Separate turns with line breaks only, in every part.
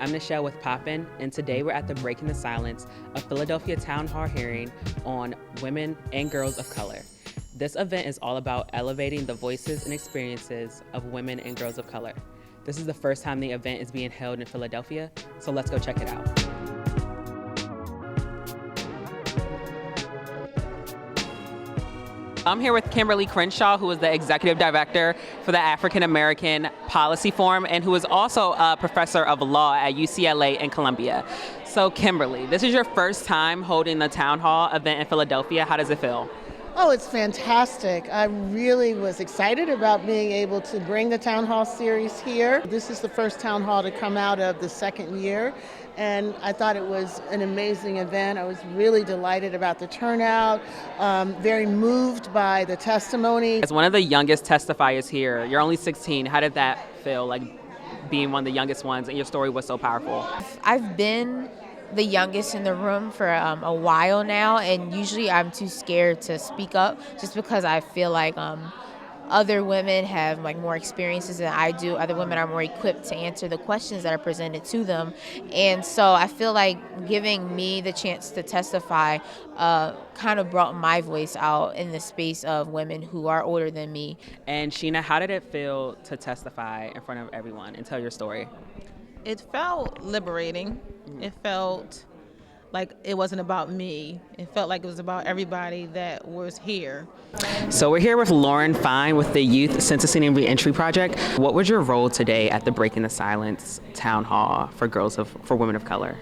I'm Michelle with POPPYN, and today we're at the Breaking the Silence, a Philadelphia town hall hearing on women and girls of color. This event is all about elevating the voices and experiences of women and girls of color. This is the first time the event is being held in Philadelphia, so let's go check it out. I'm here with Kimberly Crenshaw, who is the Executive Director for the African American Policy Forum and who is also a professor of law at UCLA and Columbia. So Kimberly, this is your first time holding the town hall event in Philadelphia. How does it feel?
Oh, it's fantastic. I really was excited about being able to bring the town hall series here. This is the first town hall to come out of the second year, and I thought it was an amazing event. I was really delighted about the turnout, very moved by the testimony.
As one of the youngest testifiers here, you're only 16. How did that feel, like being one of the youngest ones, and your story was so powerful?
I've been the youngest in the room for a while now, and usually I'm too scared to speak up just because I feel like other women have like more experiences than I do. Other women are more equipped to answer the questions that are presented to them, and so I feel like giving me the chance to testify kind of brought my voice out in the space of women who are older than me.
And Sheena, how did it feel to testify in front of everyone and tell your story?
It felt liberating. It felt like it wasn't about me. It felt like it was about everybody that was here.
So we're here with Lauren Fine with the Youth Sentencing and Reentry Project. What was your role today at the Breaking the Silence town hall for women of color?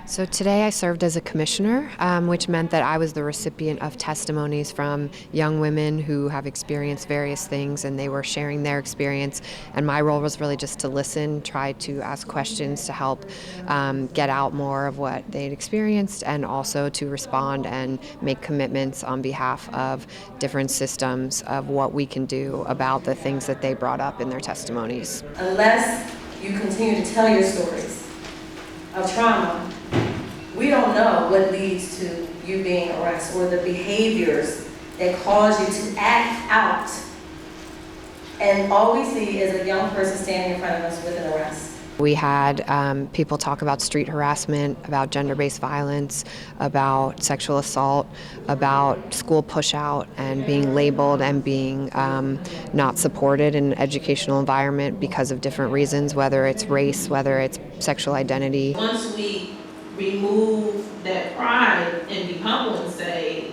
So today I served as a commissioner, which meant that I was the recipient of testimonies from young women who have experienced various things, and they were sharing their experience. And my role was really just to listen, try to ask questions to help get out more of what they'd experienced, and also to respond and make commitments on behalf of different systems of what we can do about the things that they brought up in their testimonies.
Unless you continue to tell your stories of trauma, we don't know what leads to you being arrested or the behaviors that cause you to act out. And all we see is a young person standing in front of us with an arrest.
We had people talk about street harassment, about gender-based violence, about sexual assault, about school push-out and being labeled and being not supported in an educational environment because of different reasons, whether it's race, whether it's sexual identity.
Once we remove that pride and be humble and say,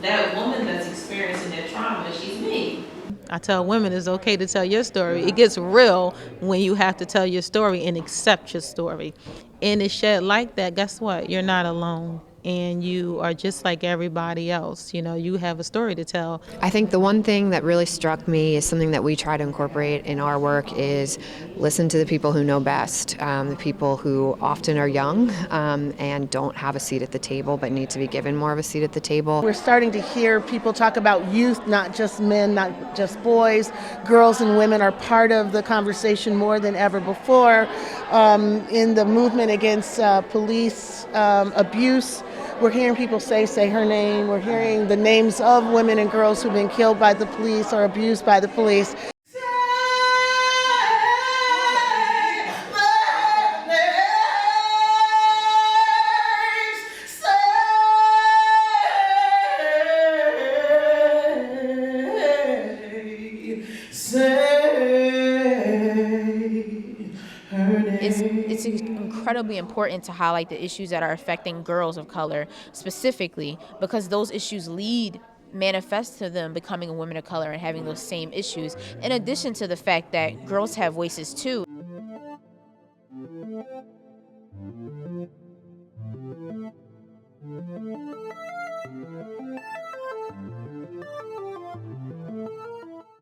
that woman that's experiencing that trauma, she's me. I tell women it's okay to tell your story. It gets real when you have to tell your story and accept your story. And it's shed like that, guess what? You're not alone. And you are just like everybody else. You know, you have a story to tell.
I think the one thing that really struck me is something that we try to incorporate in our work is listen to the people who know best, the people who often are young and don't have a seat at the table but need to be given more of a seat at the table.
We're starting to hear people talk about youth, not just men, not just boys. Girls and women are part of the conversation more than ever before. In the movement against police abuse, we're hearing people say her name. We're hearing the names of women and girls who've been killed by the police or abused by the police.
It's incredibly important to highlight the issues that are affecting girls of color specifically, because those issues manifest to them becoming a woman of color and having those same issues, in addition to the fact that girls have voices too.